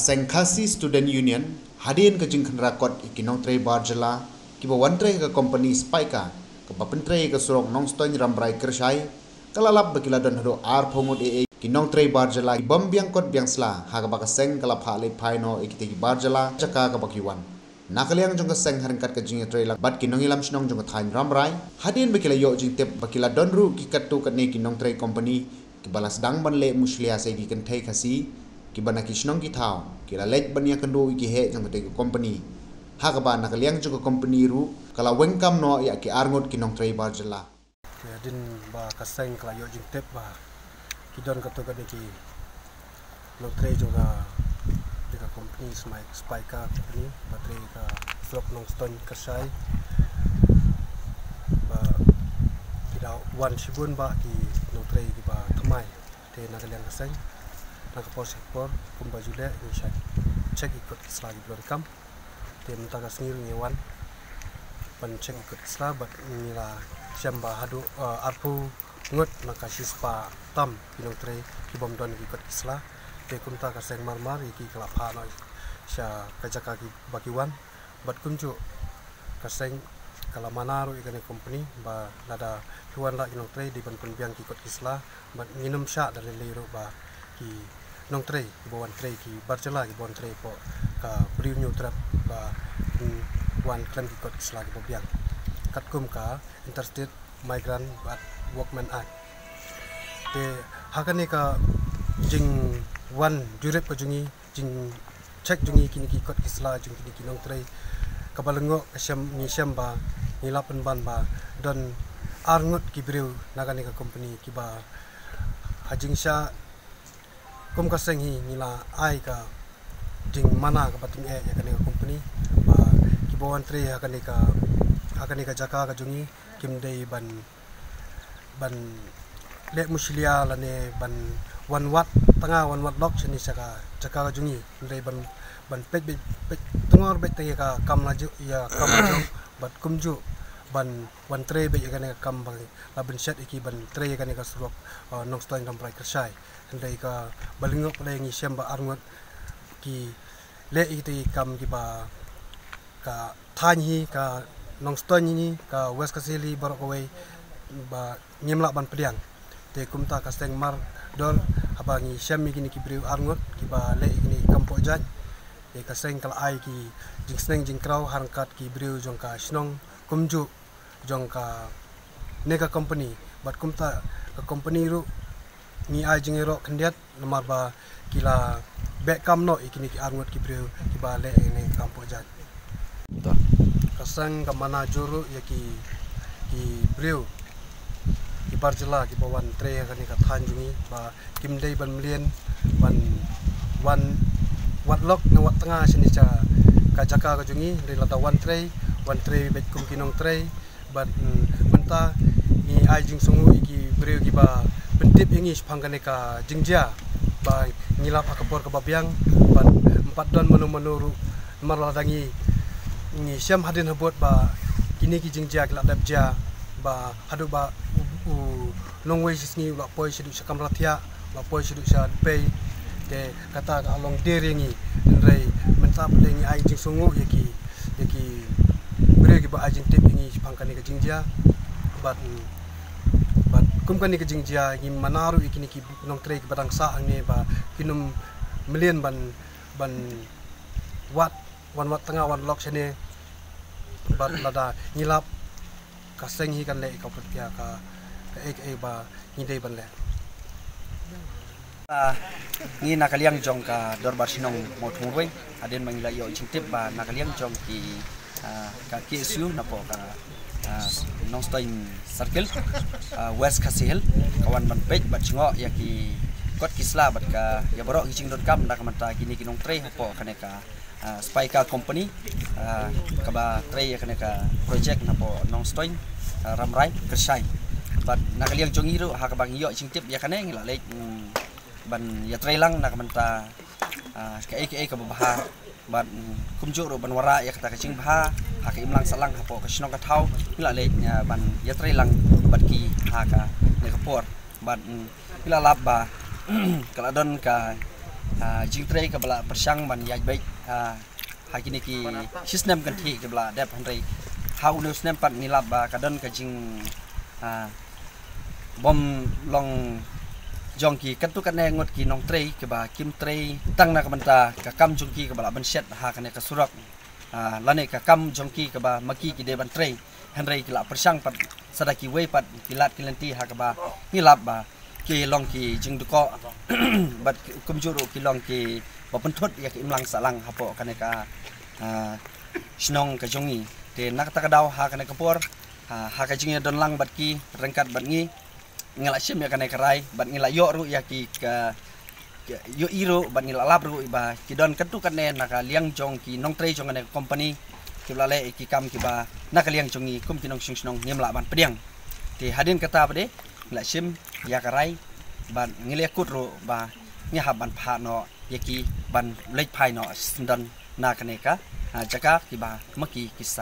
Sengkhasi Student Union hadin ke jingkan rakot ikinong tre barjala kiba wantre ke company Spika ke bapentre ke surok nongstoin rambrai kershai kalalap bakila don hado ar phomod kinong tre barjala bom biang kot biang sla ha ka baka seng kalap ha le phaino ikite barjala chaka ka bakiwan nakaliang jong ka seng haringkat ke jing tre lak bat kinong ilam shnong jong thain ramrai hadin bakila yo jing tep bakila don ru ki katu kat ne kinong tre company kibalas dang ban le muslia se gi kan thai khasi kibana kishnong ki thao kila lej bania kando ki he jang te company ha ka ba nakaliang jong company ru kala wengkam no ya ki arngot kinong tre barjala din ba kaseng kala yo jing tep ba kidon kato ka ki no tre juga deka company Spika company patre ka slok nong stone kersai ba kida wan shibun ba ki no tre ki ba thamai te nakaliang kaseng nakapor sektor kumba jule ni syak cek ikut selagi belum kam te mentaga sengir ngewan pan cek ikut sela bat nila syamba hadu arpu ngut maka sispa tam pinong tre kibom don ikut sela te kumta ka seng marmar iki kelapa no sya kajaka ki bakiwan bat kunju ka seng kala manaru ikane company ba lada tuan la inong tre di ban penbiang ikut sela bat nginum sya dari liru ba ki nong tre ibawan tre ki barjala ibawan tre po ka priunyu trap ba wan klan ki kot isla ki bobiang katkum ka interstate migrant but workman act te hakane ka jing wan jurep ka jungi jing cek jungi kini ki kot isla jung kini ki nong tre ka balengo asyam ni syamba ni lapen ban ba don arngut ki breu nagane ka company ki ba hajing sya kum kaseng hi nila ai ka jing mana ka patung ya kani ka company ba kibawan tre hakani ka jaka ka jungi kim dei ban le muslia lane ban 1 watt tengah 1 watt lock sini jaka ka jungi dei ban pet tengor bet te ka kam laju ya kam laju bat kumju ban wan tre be kani ka kam bang la ben shat iki ban tre kani ka surok nong stoin kam prai kersai ndai ka balingok le ngi syamba arngot ki le iti kam ki ba ka thanhi ka nongstoin ni ka west kasili barok kowe ba nyemla ban pediang te kumta ka steng mar dor abangi syami kini ki briu arngot ki ba le ini kampo jan te ka seng kala ai ki jing sneng jing krau harkat ki briu jong ka snong kumju jong ka nega company bat kumta ka company ru ni ai jingero kendiat lemar ba kila back kam no ikini ki arngot ki breu ki bale ini kampo jat betul kasang ka mana juru ya ki breu ki barjala ki bawan tre kani ka thanjungi ba kim dei ban mlien wan wat lok na wat tengah sini ca ka jaka ka jungi dei lata wan tre bet kum kinong tre bat menta ni ai jing sungu iki breu ki ba pentip ingi pangkane ka jingjia ba ngilap akapor ka babiang ban 4 don menu marladangi ngi syam hadin habot ba kini ki jingjia kelak dabja ba hadu ba longwei sisni la poi sidu sakam ratia la poi sidu sa pay te kata ka long deringi rei mentap lengi ai jing sungu yaki bre ki ba ai jing tip ingi pangkane ka jingjia bat kum kani ke jingjia ngi manaru ikini ki nong tre ki badang sa ni ba kinum million ban wat 1 watt tengah 1 lock sene bat lada ngilap kaseng hi kan le ka petia ka ba ngidei ban le ni nakaliang jong ka dorbar sinong motumwe aden mangila yo jingtip ba nakaliang jong ki ka KSU napo ka nongstoin circle west kasihel kawan ban page bat chingo ya ki kot kisla bat ka ya borok gicing .com nak mata kini kinong tre po kaneka Spika company ka ba tre ya kaneka project napo nongstoin ramrai kersai bat nakaliang jong iru ha ka bang yo jingtip ya kane ngila lek ban ya tre lang nak mata ka ka baha ban kumjo ro ban wara ya kata kacing baha haka imlang salang hapo ka sinong ka thau ila le ban ya tre lang bat ki haka ne kapor ban ila lab ba kala don ka jing tray ke bala persang ban ya baik hakini ki sistem kan thi ke bala dep handai how no sistem pat nilab ba kadon ka jing bom long jong ki katu kan ngot ki nong tray ke ba kim tray tang na ka banta ka kam jong ki ke bala ban set ha kan ka surak lane ka kam jong ki ke ba maki ki de ban tray handai ki la persang pat sadaki we pat kilat kilanti ha ka ba nilab ba ki long ki jing du ko bat kumjuru ki long ki bapenthut ya ki imlang salang hapo kan ka snong ka jongi te nak ta ka daw ha kan ka por ha ka jing don lang bat ki rengkat bat ngi ngala sim ya kan ka rai bat ngila yo ru ya ki ka yo iro bat ngila lab ru ba ki don katu kan ne nak liang jong ki nong tray jong ne company ki lale ki kam ki ba nak liang jongi kum ki nong sing snong ngimla ban pediang te hadin kata ba de ngila sim ya ka rai ban ngile kut ru ba ngahab ban pha no yaki ban lek phai no sindan na kaneka jaka ki ba maki kisa